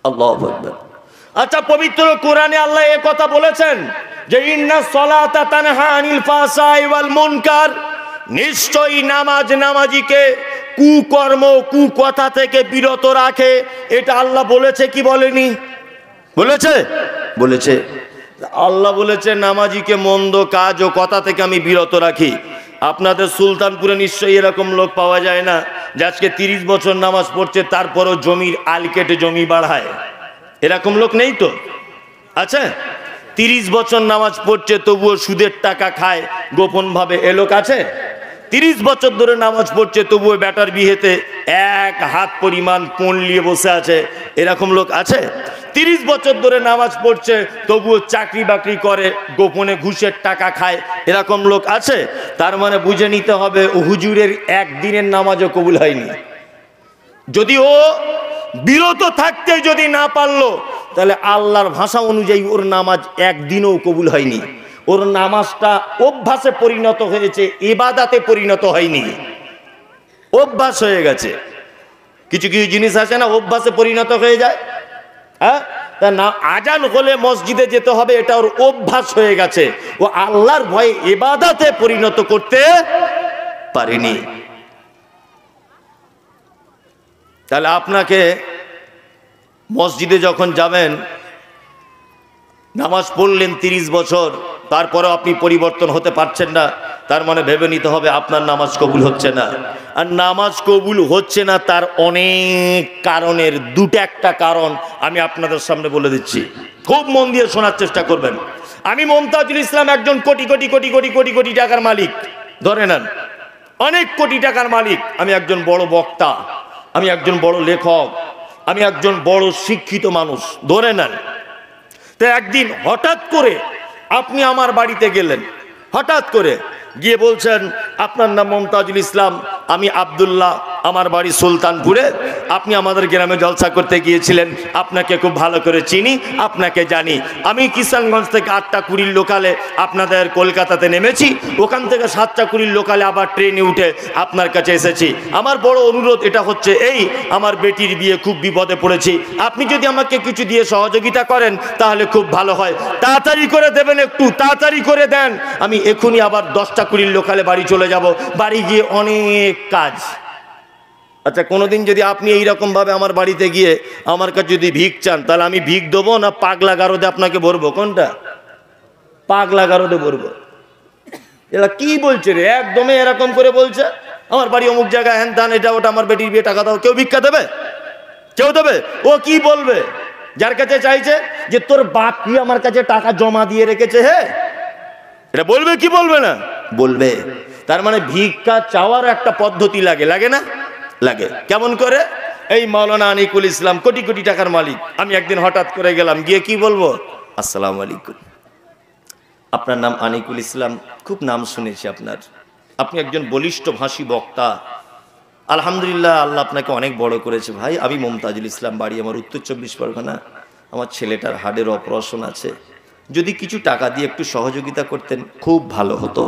আল্লাহু আকবার। আচ্ছা, পবিত্র কোরআনে আল্লাহ এ কথা বলেছেন যে ইন্নাস সালাতা তানহা আনিল ফাহশাই ওয়াল মুনকার, নিশ্চয়ই নামাজ নামাজিকে কুকর্ম কুকথা থেকে বিরত রাখে। এটা আল্লাহ বলেছে কি বলেনি? বলেছে, বলেছে। আল্লাহ বলেছে নামাজিকে মন্দ কাজ ও কথা থেকে আমি বিরত রাখি। আপনাদের সুলতানপুরে নিশ্চয়ই এরকম লোক পাওয়া যায় না যে আজকে 30 বছর নামাজ পড়ছে, তারপরও জমির আল কেটে জমি বাড়ায়। এরকম লোক নেই তো? আচ্ছা, 30 বছর নামাজ পড়ছে তবুও সুদের টাকা খায় গোপন ভাবে, এ লোক আছে? 30 বছর ধরে নামাজ পড়ছে তবুও বেটার বিয়েতে 1 হাত পরিমাণ পণ নিয়ে বসে আছে, এরকম লোক আছে? 30 বছর ধরে নামাজ পড়ছে তবুও চাকরি বাকরি করে গোপনে ঘুষের টাকা খায়, এরকম লোক আছে? তার মানে বুঝে নিতে হবে ও হুজুরের একদিনের নামাজও কবুল হয়নি। যদি ও বিরত থাকতে যদি না পারলো, তাহলে আল্লাহর ভাষা অনুযায়ী ওর নামাজ একদিনও কবুল হয়নি। ওর নামাজটা অভ্যাসে পরিণত হয়েছে, ইবাদাতে পরিণত হয়নি, অভ্যাস হয়ে গেছে। কিছু কিছু জিনিস আছে না, অভ্যাসে পরিণত হয়ে যায়। হ্যাঁ, তা না, আজান হলে মসজিদে যেতে হবে, এটা ওর অভ্যাস হয়ে গেছে। ও আল্লাহর ভয়ে ইবাদাতে পরিণত করতে পারেনি। তাহলে আপনাকে মসজিদে যখন যাবেন, নামাজ পড়লেন 30 বছর, তারপরেও আপনি পরিবর্তন হতে পারছেন না, তার মানে ভেবে নিতে হবে আপনার নামাজ কবুল হচ্ছে না। আর নামাজ কবুল হচ্ছে না তার অনেক কারণের একটা কারণ আমি আপনাদের সামনে বলে দিচ্ছি, খুব মন দিয়ে শোনার চেষ্টা করবেন। আমি মমতাজুল ইসলাম একজন কোটি কোটি কোটি কোটি কোটি কোটি টাকার মালিক, ধরে নেন অনেক কোটি টাকার মালিক। আমি একজন বড় বক্তা, আমি একজন বড় লেখক, আমি একজন বড় শিক্ষিত মানুষ, ধরে নেন। তো একদিন হঠাৎ করে আপনি আমার বাড়িতে গেলেন, হঠাৎ করে গিয়ে বলছেন আপনার নাম মমতাজুল ইসলাম, আমি আব্দুল্লাহ, আমার বাড়ি সুলতানপুরে, আপনি আমাদের গ্রামে জলসা করতে গিয়েছিলেন, আপনাকে খুব ভালো করে চিনি, আপনাকে জানি। আমি কিষানগঞ্জ থেকে 8টা 20 লোকালে আপনাদের কলকাতাতে নেমেছি, ওখান থেকে 7টা 20 লোকালে আবার ট্রেনে উঠে আপনার কাছে এসেছি। আমার বড় অনুরোধ এটা হচ্ছে এই, আমার বেটির বিয়ে, খুব বিপদে পড়েছি, আপনি যদি আমাকে কিছু দিয়ে সহযোগিতা করেন তাহলে খুব ভালো হয়, তাড়াতাড়ি করে দেবেন, একটু তাড়াতাড়ি করে দেন, আমি এখনই আবার 10টা 20 লোকালে বাড়ি চলে যাব, বাড়ি গিয়ে অনেক কাজ। আচ্ছা, কোনোদিন যদি আপনি এইরকম ভাবে আমার বাড়িতে গিয়ে আমার কাছে যদি ভিক চান, তাহলে আমি ভিক দেবো না পাগলা গারদে আপনাকে ভরবো? কোনটা? পাগলা গারদে ভরবো। এরা কি বলছে রে, একদমই এরকম করে বলছে, আমার বাড়ি অমুক জায়গায়, হ্যান ত্যান, এটা ওটা, আমার বেটির বিয়ে, টাকা দাও। কেউ ভিক্ষা দেবে? কেউ দেবে? ও কি বলবে যার কাছে চাইছে যে তোর বাপ কি আমার কাছে টাকা জমা দিয়ে রেখেছে? হে, এটা বলবে কি বলবে না? বলবে। তার মানে ভিক্ষা চাওয়ার একটা পদ্ধতি লাগে, লাগে না? লাগে। কেমন করে? এই মাওলানা আনিকুল ইসলাম কোটি কোটি টাকার মালিক, আমি একদিন হঠাৎ করে গেলাম, গিয়ে কি বলবো, আসসালামু আলাইকুম, আপনার নাম আনিকুল ইসলাম, খুব নাম শুনেছি আপনার, আপনি একজন বলিষ্ঠ ভাষী বক্তা, আলহামদুলিল্লাহ, আল্লাহ আপনাকে অনেক বড় করেছে। ভাই, আমি মমতাজুল ইসলাম, বাড়ি আমার উত্তর 24 পরগনা, আমার ছেলেটার হার্টের অপারেশন আছে, যদি কিছু টাকা দিয়ে একটু সহযোগিতা করতেন খুব ভালো হতো।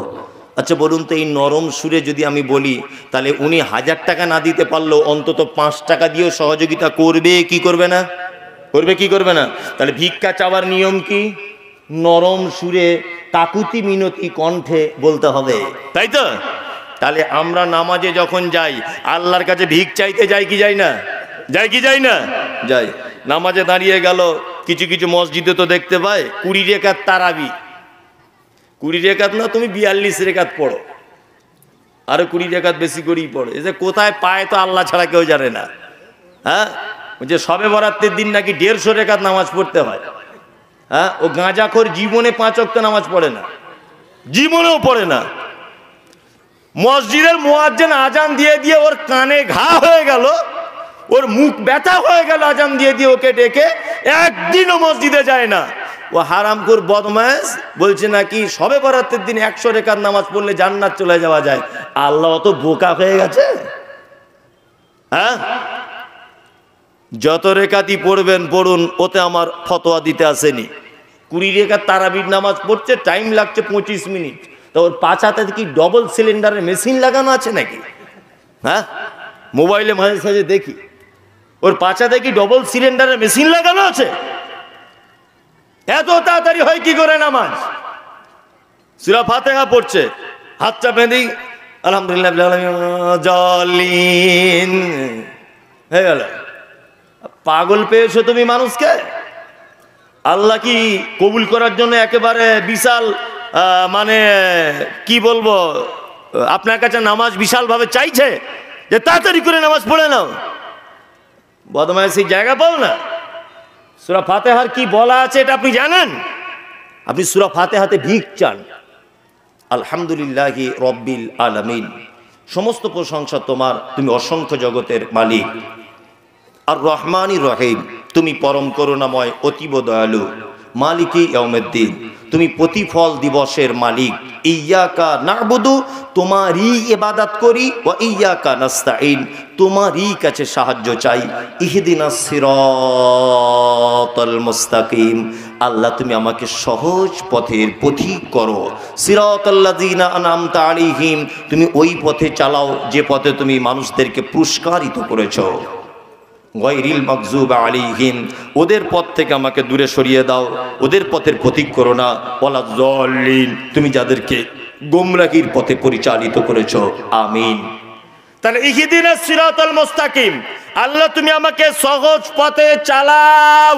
আচ্ছা বলুন তো, এই নরম সুরে যদি আমি বলি, তাহলে উনি 1000 টাকা না দিতে পারলেও অন্তত 5 টাকা দিয়েও সহযোগিতা করবে কি করবে না? করবে কি করবে না? তাহলে ভিক্ষা চাওয়ার নিয়ম কি? নরম সুরে, কাকুতি মিনতি কণ্ঠে বলতে হবে, তাই তো? তাহলে আমরা নামাজে যখন যাই, আল্লাহর কাছে ভিক চাইতে যাই কি যাই না? যাই কি যাই না? যাই। নামাজে দাঁড়িয়ে গেল, কিছু কিছু মসজিদে তো দেখতে পাই 20 রেকাত তারাবি, 20 রেকাত না, তুমি 42 রেকাত পড়ো, আরো 20 রেকাত বেশি করেই পড়ো। এই যে কোথায় পায় তো আল্লাহ ছাড়া কেউ জানে না। হ্যাঁ, যে সবে বরাতের দিন নাকি 150 রেকাত নামাজ পড়তে হয়। হ্যাঁ, ও গাঁজাখোর জীবনে 5 ওয়াক্ত নামাজ পড়ে না, জীবনেও পড়ে না। মসজিদের মুয়াজ্জিন আজান দিয়ে দিয়ে ওর কানে ঘা হয়ে গেল, ওর মুখ ব্যথা হয়ে গেল আজান দিয়ে দিয়ে ওকে ডেকে, একদিনও মসজিদে যায় না। ও হারামখোর বদমাশ, বলছে নাকি সবে বরাতের দিন 100 রেকাত নামাজ পড়লে জান্নাত চলে যাওয়া যায়। আল্লাহ অত বোকা হয়ে গেছে? হ্যাঁ, যত রেকাতই পড়বেন পড়ুন, ওতে আমার ফতোয়া দিতে আসেনি। 20 রেকাত তারাবির নামাজ পড়ছে, টাইম লাগছে 25 মিনিট, তো ওর পাছাতে কি ডবল সিলিন্ডারের মেশিন লাগানো আছে নাকি? হ্যাঁ, মোবাইলে মাঝে মাঝে দেখি ওর পাছাতে কি ডবল সিলিন্ডারের মেশিন লাগানো আছে? এত তাড়াতাড়ি হয় কি করে নামাজ? সূরা ফাতিহা পড়ছে, হাতটা বেঁধে আলহামদুলিল্লাহ জালিন হয়ে গেল। পাগল পেয়েছো তুমি মানুষকে? আল্লাহ কি কবুল করার জন্য একেবারে বিশাল, মানে কি বলবো, আপনার কাছে নামাজ বিশাল ভাবে চাইছে যে তাড়াতাড়ি করে নামাজ পড়ে নাও? বদমাইশি জায়গা পাও না, সূরা ফাতিহার কি বলা আছে এটা আপনি জানেন? আপনি সূরা ফাতিহাতে ভিক চান, আলহামদুলিল্লাহি রব্বিল আলামিন, সমস্ত প্রশংসা তোমার, তুমি অসংখ্য জগতের মালিক। আর রহমানির রহিম, তুমি পরম করুণাময়, অতীব দয়ালু। মালিকি ইয়াউমিদ্দিন, তুমি প্রতিফল দিবসের মালিক। ইয়্যাকা না'বুদু, তোমারই ইবাদত করি, ওয়া ইয়্যাকা নাস্তাঈন, তোমারই কাছে সাহায্য চাই। ইহদিনাস সিরাতাল মুস্তাকিম, আল্লাহ তুমি আমাকে সহজ পথের পথিক করো। সিরাতাল্লাযীনা আনআমতা আলাইহিম, তুমি ওই পথে চালাও যে পথে তুমি মানুষদেরকে পুরস্কারিত করেছো। গায়রিল মাগযুবি আলাইহিম, ওদের পথ থেকে আমাকে দূরে সরিয়ে দাও, ওদের পথের পথিক করো না। ওয়ালা যাল্লিন, তুমি যাদেরকে গোমরাহির পথে পরিচালিত করেছো, আমিন। তাহলে ইহদিনাস সিরাতাল মুস্তাকিম, আল্লাহ তুমি আমাকে সহজ পথে চালাও,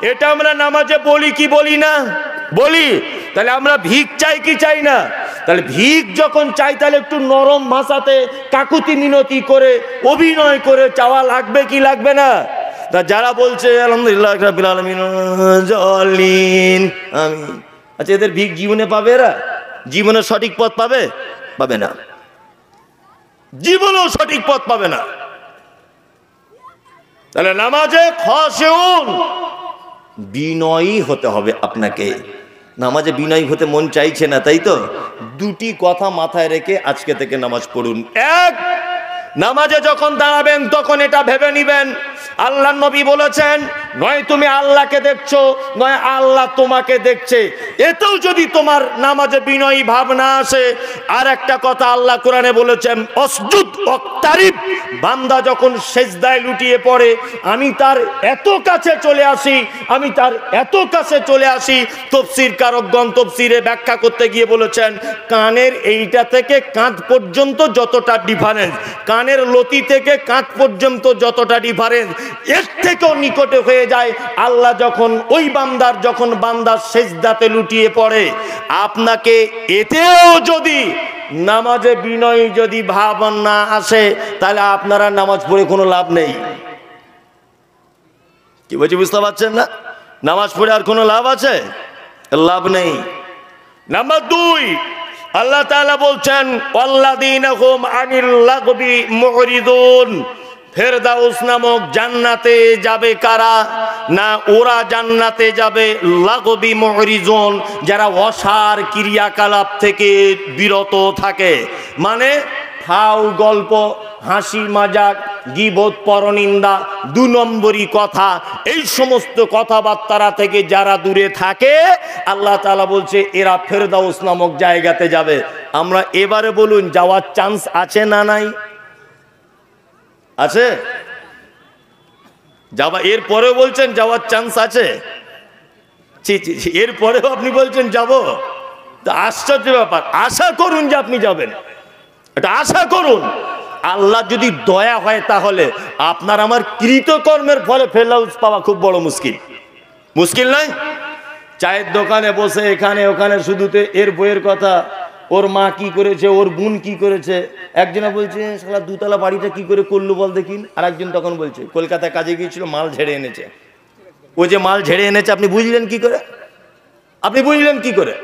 এটা আমরা নামাজে বলি কি বলি না? বলি। তাহলে আমরা ভিক চাই কি চাই না? তাহলে ভিক যখন চাই তাহলে একটু নরম ভাষাতে কাকুতি মিনতি করে অভিনয় করে চাওয়া লাগবে কি লাগবে না? তা যারা বলছে আলহামদুলিল্লাহ রাব্বিল আলামিন জালিন আমিন, আচ্ছা এদের ভিক জীবনে পাবে? এরা জীবনে সঠিক পথ পাবে? পাবে না, জীবনেও সঠিক পথ পাবে না। তাহলে নামাজে খাশিউন, বিনয়ী হতে হবে আপনাকে। নামাজে বিনয়ী হতে মন চাইছে না, তাই তো? দুটি কথা মাথায় রেখে আজকে থেকে নামাজ পড়ুন। এক, নামাজে যখন দাঁড়াবেন তখন এটা ভেবে নিবেন আল্লাহর নবী বলেছেন, নয় তুমি আল্লাহকে দেখছো, নয় আল্লাহ তোমাকে দেখছে। এতেও যদি তোমার নামাজে বিনয়ী ভাব না আসে, আর একটা কথা আল্লাহ কোরআনে বলেছেন, অসজুদ ওয়াক্তারিব, বান্দা যখন সেজদায় লুটিয়ে পড়ে আমি তার এত কাছে চলে আসি, আমি তার এত কাছে চলে আসি। তাফসীর কারকগণ তাফসীরে ব্যাখ্যা করতে গিয়ে বলেছেন, কানের এইটা থেকে কাঁধ পর্যন্ত যতটা ডিফারেন্স, কানের লতি থেকে কাঁধ পর্যন্ত যতটা ডিফারেন্স, এর থেকেও নিকটে হয়ে যায় আল্লাহ যখন ওই বান্দার, যখন বান্দার সেজদাতে লুটিয়ে পড়ে। আপনাকে এতেও যদি নামাজে বিনয় যদি ভাব না আসে, তাহলে আপনারা নামাজ পড়ে কোনো লাভ নেই। কি বলছি বুঝতে পারছেন না? নামাজ পড়ে আর কোনো লাভ আছে? লাভ নেই। নাম্বার দুই, আল্লাহ তাআলা বলছেন, ওয়াল্লাযীনা হুম আনিল লাগবি মুরিদুন, ফেরদাউস নামক জান্নাতে যাবে কারা? না ওরা জান্নাতে যাবে লাগবি মুরিজুন, যারা অসার ক্রিয়াকলাপ থেকে বিরত থাকে। মানে ফাউ গল্প, হাসি মজাক, গীবত, পরনিন্দা, দু নম্বরই কথা, এই সমস্ত কথাবার্তা থেকে যারা দূরে থাকে, আল্লাহ তাআলা বলছে এরা ফেরদাউস নামক জায়গাতে যাবে। আমরা এবারে বলুন যাওয়ার চান্স আছে না নাই? আছে? যাওয়া, এরপরেও বলছেন যাওয়ার চান্স আছে? এরপরেও আপনি বলছেন যাব? তা আশ্চর্য ব্যাপার। আশা করুন যে আপনি যাবেন, এটা আশা করুন। আল্লাহ যদি দয়া হয় তাহলে আপনার আমার কৃতকর্মের ফলে ফেরদাউস পাওয়া খুব বড় মুশকিল। মুশকিল নয়? চায়ের দোকানে বসে এখানে ওখানে শুধুতে এর বইয়ের কথা, ওর মা কি করেছে, ওর বোন কি করেছে। একজনে বলছে শালা দুতলা বাড়িটা কি করে করলো বল দেখিন। আর একজন তখন বলছে কলকাতায় কাজে গিয়েছিল, মাল ঝেড়ে এনেছে। ও যে মাল ঝেড়ে এনেছে আপনি বুঝলেন কি করে? আপনি বুঝলেন কি করে?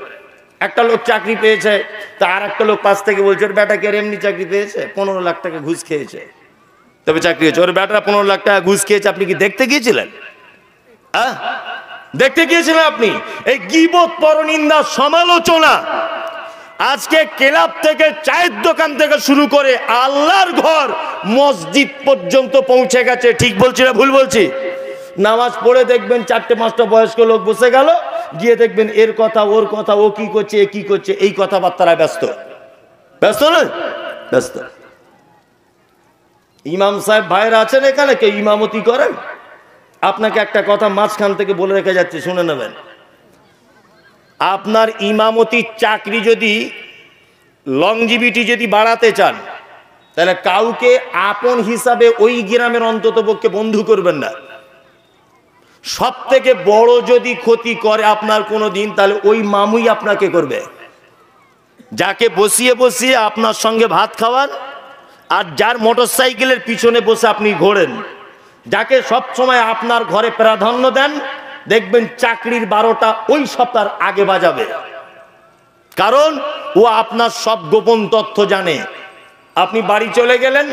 একটা লোক চাকরি পেয়েছে, তা আর একটা লোক পাশ থেকে বলছে ওর বেটা কে এমনি চাকরি পেয়েছে, 15 লাখ টাকা ঘুষ খেয়েছে, তবে চাকরি হয়েছে। ওর বেটা 15 লাখ টাকা ঘুষ খেয়েছে, আপনি কি দেখতে গিয়েছিলেন? দেখতে গিয়েছিলেন আপনি? এই গীবত, পরনিন্দা, সমালোচনা আজকে ক্লাব থেকে, চায়ের দোকান থেকে শুরু করে আল্লাহর ঘর, মসজিদ পর্যন্ত পৌঁছে গেছে। ঠিক বলছি না ভুল বলছি? নামাজ পড়ে দেখবেন 4-5টা বয়স্ক লোক বসে গেল, গিয়ে দেখবেন এর কথা ওর কথা, ও কি করছে এ কি করছে, এই কথাবার্তায় ব্যস্ত। ব্যস্ত নয়? ব্যস্ত। ইমাম সাহেব ভাইরা আছেন এখানে, কে ইমামতি করেন? আপনাকে একটা কথা মাঝখান থেকে বলে রেখে যাচ্ছে, শুনে নেবেন। আপনার ইমামতির চাকরি যদি, লংজিভিটি যদি বাড়াতে চান, তাহলে কাউকে আপন হিসাবে ওই গ্রামের অন্ততপক্ষে বন্ধু করবেন না। সব থেকে বড় যদি ক্ষতি করে আপনার কোনো দিন, তাহলে ওই মামুই আপনাকে করবে, যাকে বসিয়ে বসিয়ে আপনার সঙ্গে ভাত খাওয়ান, আর যার মোটরসাইকেলের পিছনে বসে আপনি ঘোরেন, যাকে সব সময় আপনার ঘরে প্রাধান্য দেন, দেখবেন চাকরির 12টা ওই সপ্তাহের আগে বাজাবে, কারণ ও আপনার সব গোপন তথ্য জানে। আপনি বাড়ি চলে গেলেন,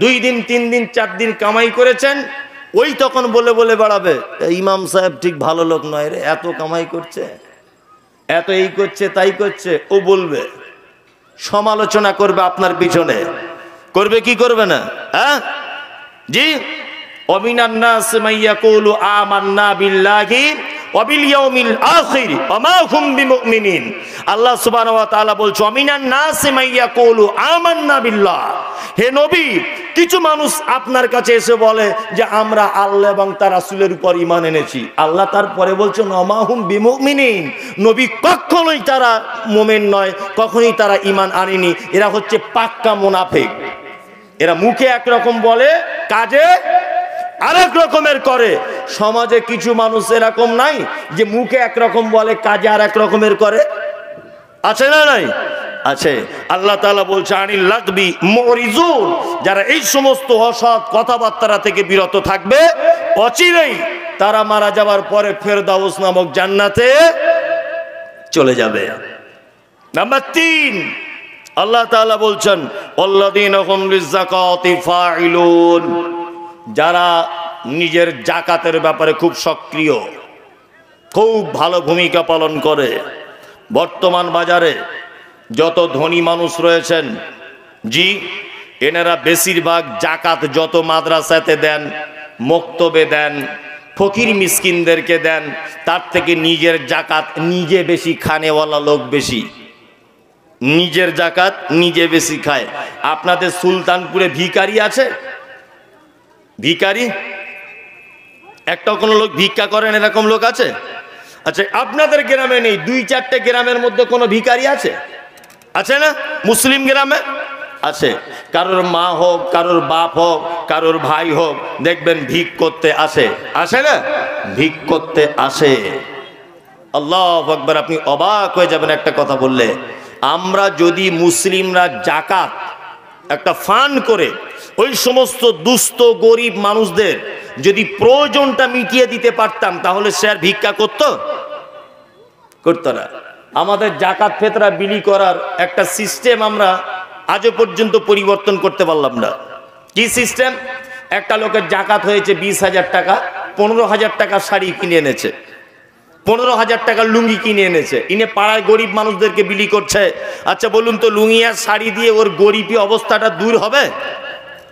2 দিন 3 দিন 4 দিন কামাই করেছেন, ওই তখন বলে বলে বেড়াবে ইমাম সাহেব ঠিক ভালো লোক নয় রে, এত কামাই করছে, এত এই করছে তাই করছে। ও বলবে, সমালোচনা করবে আপনার পিছনে, করবে কি করবে না? হ্যাঁ জি। ওয়ামিনান নাস মাইয়াকুলু আমান্না বিল্লাহি ওয়া বিল ইয়াউমিল আখির ওয়া মা হুম বিমুমিনিন। আল্লাহ সুবহানাহু ওয়া তাআলা বলছে ওয়ামিনান নাস মাইয়াকুলু আমান্না বিল্লাহ। হে নবী, কিছু মানুষ আপনার কাছে এসে বলে যে আমরা আল্লাহ এবং তার রাসূলের উপর ঈমান এনেছি। আল্লাহ তারপরে বলছেন ওয়া মা হুম বিমুমিনিন, নবী কখনোই তারা মুমিন নয়, কখনোই তারা ঈমান আনেনি। এরা হচ্ছে পাক্কা মুনাফিক। এরা মুখে একরকম বলে, কাজে আরেক রকমের করে। সমাজে কিছু মানুষ এরকম নাই যে মুখে একরকম বলে, কাজে আর এক রকমের করে? আছে না নাই? আছে। আল্লাহ তাআলা বলছে আনিল লাগবি মুরিজুন, যারা এই সমস্ত অসৎ কথাবার্তা থেকে বিরত থাকবে, অচিরেই তারা মারা যাওয়ার পরে ফেরদাউস নামক জান্নাতে চলে যাবে। নাম্বার 3, আল্লাহ তাআলা বলছেন আল্লাযীনা হুম লিযাকাতি ফাইলুন, যারা নিজের জাকাতের ব্যাপারে খুব সক্রিয়, খুব ভালো ভূমিকা পালন করে। বর্তমান বাজারে যত ধনী মানুষ রয়েছেন, জি, এনারা বেশিরভাগ জাকাত যত মাদ্রাসাতে দেন, মক্তবে দেন, ফকির মিসকিনদেরকে দেন, তার থেকে নিজের জাকাত নিজে বেশি খানেওয়ালা লোক বেশি। নিজের জাকাত নিজে বেশি খায়। আপনাদের সুলতানপুরে ভিখারি আছে? ভিখারি একটা কোনো লোক ভিক্ষা করেন এরকম লোক আছে? আচ্ছা, আপনাদের গ্রামে নেই, 2-4টে গ্রামের মধ্যে কোনো ভিখারি আছে? আছে না? মুসলিম গ্রামে আছে। কারোর মা হোক, কারোর বাপ হোক, কারোর ভাই হোক, দেখবেন ভিক করতে আসে। আসে না? ভিক করতে আসে। আল্লাহু আকবার। আপনি অবাক হয়ে যাবেন একটা কথা বললে। আমরা যদি মুসলিমরা জাকাত একটা ফান্ড করে ওই সমস্ত দুস্থ গরিব মানুষদের যদি প্রয়োজনটা মিটিয়ে দিতে পারতাম, তাহলে সে আর ভিক্ষা করতো না। আমাদের জাকাত ফেতরা বিলি করার একটা সিস্টেম আমরা আজও পর্যন্ত পরিবর্তন করতে পারলাম না। কি সিস্টেম? একটা লোকের জাকাত হয়েছে 20,000 টাকা, 15,000 টাকা শাড়ি কিনে এনেছে, 15,000 টাকার লুঙ্গি কিনে এনেছে, ইনে পাড়ায় গরিব মানুষদেরকে বিলি করছে। আচ্ছা বলুন তো, লুঙ্গি আর শাড়ি দিয়ে ওর গরিবী অবস্থাটা দূর হবে?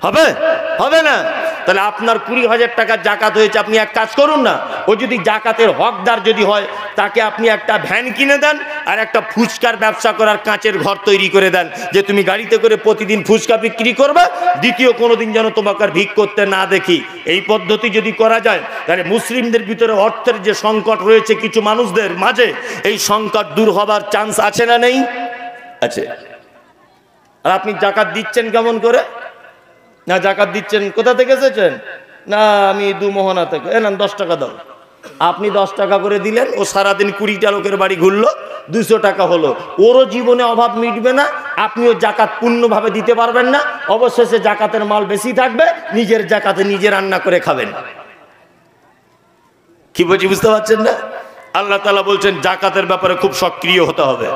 হবে? হবে না। তাহলে আপনার 20,000 টাকা জাকাত হয়েছে, আপনি এক কাজ করুন না, ও যদি জাকাতের হকদার যদি হয়, তাকে আপনি একটা ভ্যান কিনে দেন আর একটা ফুচকার ব্যবসা করার কাঁচের ঘর তৈরি করে দেন, যে তুমি গাড়িতে করে প্রতিদিন ফুচকা বিক্রি করবে, দ্বিতীয় কোনোদিন যেন তোমাকে আর ভিক করতে না দেখি। এই পদ্ধতি যদি করা যায়, তাহলে মুসলিমদের ভিতরে অর্থের যে সংকট রয়েছে কিছু মানুষদের মাঝে, এই সংকট দূর হবার চান্স আছে না নেই? আছে। আর আপনি জাকাত দিচ্ছেন কেমন করে? না জাকাত দিচ্ছেন কোথা থেকে এসেছেন? না আমি 2 মোহনা থেকে। না 10 টাকা দাও। আপনি 10 টাকা করে দিলেন, ও সারাদিন 20টা লোকের বাড়ি ঘুরলো, 200 টাকা হলো। ওরও জীবনে অভাব মিটবে না, আপনিও জাকাত পূর্ণভাবে দিতে পারবেন না, অবশেষে জাকাতের মাল বেশি থাকবে, নিজের জাকাতে নিজে রান্না করে খাবেন। কি বলছি বুঝতে পারছেন না? আল্লাহ তাআলা বলছেন জাকাতের ব্যাপারে খুব সক্রিয় হতে হবে।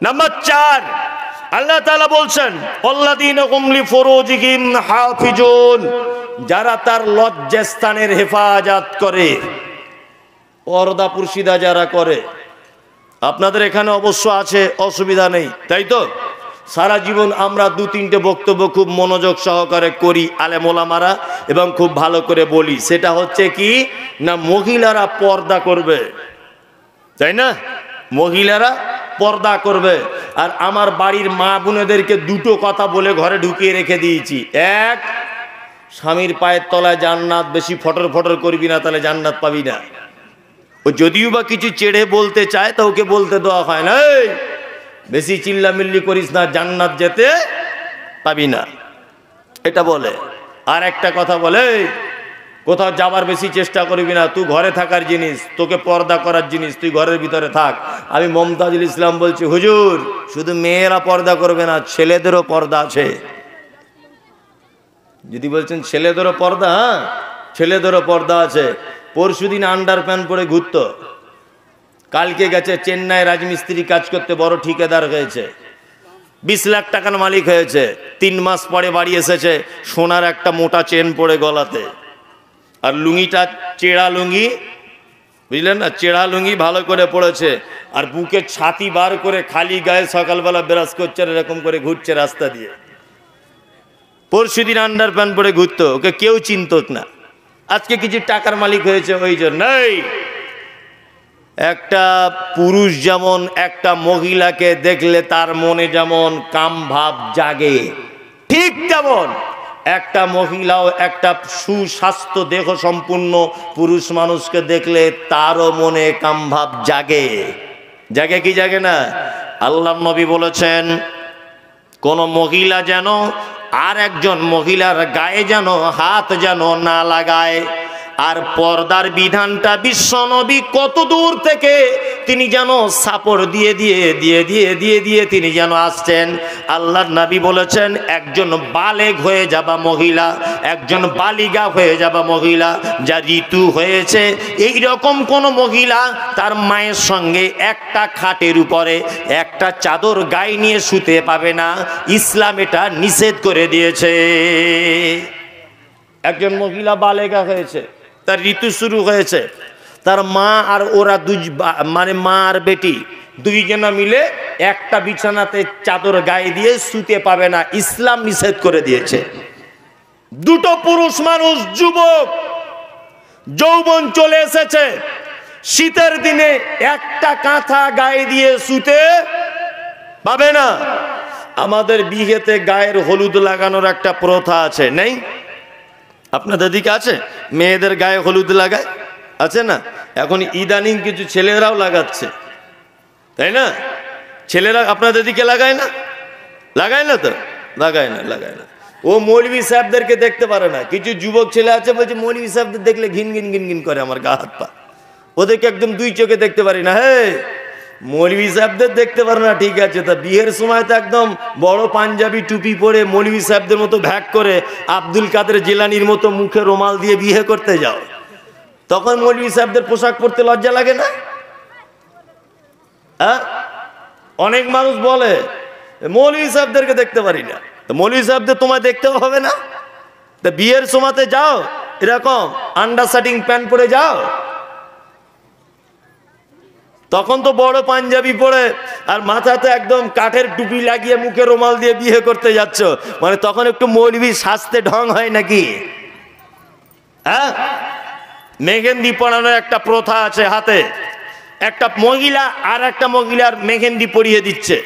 নাম্বার 4, আল্লাহ তাআলা বলছেন আল্লাযীনা হুম লিফুরুজিহিম হাফিজুন, যারা তার লজ্জাস্থানের হেফাজত করে, পর্দা পুরুষিদা যারা করে। আপনাদের এখানে অবশ্য আছে, অসুবিধা নেই, তাই তো? সারা জীবন আমরা 2-3টে বক্তব্য খুব মনোযোগ সহকারে করি আলেম ওলামারা, এবং খুব ভালো করে বলি। সেটা হচ্ছে কি না, মহিলারা পর্দা করবে, তাই না? মহিলারা পর্দা করবে। আর আমার বাড়ির মা বোনেদেরকে 2টো কথা বলে ঘরে ঢুকিয়ে রেখে দিয়েছি। 1, স্বামীর পায়ের তলায় জান্নাত, বেশি ফটর ফটর করবি না, তাহলে জান্নাত পাবি না। ও যদিও বা কিছু চেড়ে বলতে চায়, তা ওকে বলতে দেওয়া হয় না, এই বেশি চিল্লামিল্লি করিস না, জান্নাত যেতে পাবি না, এটা বলে। আর একটা কথা বলে, কোথাও যাবার বেশি চেষ্টা করবি না, তুই ঘরে থাকার জিনিস, তোকে পর্দা করার জিনিস, তুই ঘরের ভিতরে থাক। আমি মমতাজুল ইসলাম বলছি, হুজুর শুধু মেয়েরা পর্দা করবে না, ছেলেদেরও পর্দা আছে। যদি বলছেন ছেলেদেরও পর্দা, হ্যাঁ ছেলেদেরও পর্দা আছে। পরশুদিন আন্ডার প্যান্ট পরে ঘুরতো, কালকে গেছে চেন্নাই রাজমিস্ত্রি কাজ করতে, বড় ঠিকাদার হয়েছে, 20 লাখ টাকার মালিক হয়েছে। 3 মাস পরে বাড়ি এসেছে, সোনার একটা মোটা চেন পরে গলাতে, আর লুঙ্গিটা চেড়া লুঙ্গি, বুঝলেন না, চেড়া লুঙ্গি ভালো করে পড়েছে, আর বুকে ছাতি বার করে খালি গায়ে সকালবেলা ব্রাশ করছে, এরকম করে ঘুরছে রাস্তা দিয়ে। পরশুদিন আন্ডার প্যান্ট পরে ঘুরতো, ওকে কেউ চিনত না। আজকে কিছু টাকার মালিক হয়েছে ওই জন্যই। একটা পুরুষ যেমন একটা মহিলাকে দেখলে তার মনে যেমন কাম ভাব জাগে, ঠিক তেমন একটা মহিলাও একটা সুস্বাস্থ্য দেহ সম্পূর্ণ পুরুষ মানুষকে দেখলে তারও মনে কাম ভাব জাগে। জাগে কি জাগে না? আল্লাহ নবী বলেছেন, কোন মহিলা যেন আর একজন মহিলার গায়ে যেন হাত যেন না লাগায়। আর পর্দার বিধানটা বিশ্বনবী কত দূর থেকে তিনি যেন সাপোর্ট দিয়ে দিয়ে দিয়ে দিয়ে দিয়ে দিয়ে তিনি যেন আসছেন। আল্লাহর নবী বলেছেন, একজন বালেগ হয়ে যাবা মহিলা, একজন বালিগা হয়ে যাবা মহিলা, যা ঋতু হয়েছে, এই রকম কোন মহিলা তার মায়ের সঙ্গে একটা খাটের উপরে একটা চাদর গায়ে নিয়ে শুতে পাবে না। ইসলাম এটা নিষেধ করে দিয়েছে। একজন মহিলা বালেগা হয়েছে, তার ঋতু শুরু হয়েছে, তার মা আর ওরা মানে মা আর বেটি দুইজনা মিলে একটা বিছানাতে চাদর গায়ে দিয়ে শুতে পাবে না, ইসলাম নিষেধ করে দিয়েছে। দুটো পুরুষ মানুষ, যুবক, যৌবন চলে এসেছে, শীতের দিনে একটা কাঁথা গায়ে দিয়ে শুতে পাবে না। আমাদের বিয়েতে গায়ের হলুদ লাগানোর একটা প্রথা আছে, নেই? আপনাদের দিকে আছে? মেয়েদের গায়ে হলুদ লাগায়, আছে না? এখন ইদানিং কিছু ছেলেরাও লাগাচ্ছে, তাই না? ছেলেরা আপনাদের দিকে লাগায় না? লাগায় না তো? লাগায় না, লাগায় না। ও মৌলভী সাহেবদেরকে দেখতে পারে না। কিছু যুবক ছেলে আছে, বলছে মৌলভী সাহেবদের দেখলে ঘিন ঘিন ঘিন ঘিন করে আমার গা হাত পা, ওদেরকে একদম দুই চোখে দেখতে পারি না। হে, মৌলভী সাহেবদের দেখতে পারে না, ঠিক আছে, তা বিয়ের সময় তো একদম বড় পাঞ্জাবি টুপি পরে মৌলভী সাহেবদের মতো ভ্যাক করে আব্দুল কাদের জিলানির মতো মুখে রুমাল দিয়ে বিয়ে করতে যাও, তখন মৌলভী সাহেবদের পোশাক পরতে লজ্জা লাগে না? হ্যাঁ, অনেক মানুষ বলে মৌলভী সাহেবদেরকে দেখতে পারি না। তো মৌলভী সাহেবদের তোমায় দেখতে হবে না? তা বিয়ের সময়তে যাও এরকম আন্ডারশার্টিং প্যান্ট পরে যাও, তখন তো বড় পাঞ্জাবি পরে আর মাথাতে একদম কাঠের টুপি লাগিয়ে মুখে রুমাল দিয়ে বিয়ে করতে যাচ্ছ, মানে তখন একটু মৌলভী সাজতে ঢং হয় নাকি? হ্যাঁ, মেহেন্দি পরানোর একটা প্রথা আছে, হাতে একটা মহিলা আর একটা মহিলার মেহেন্দি পরিয়ে দিচ্ছে।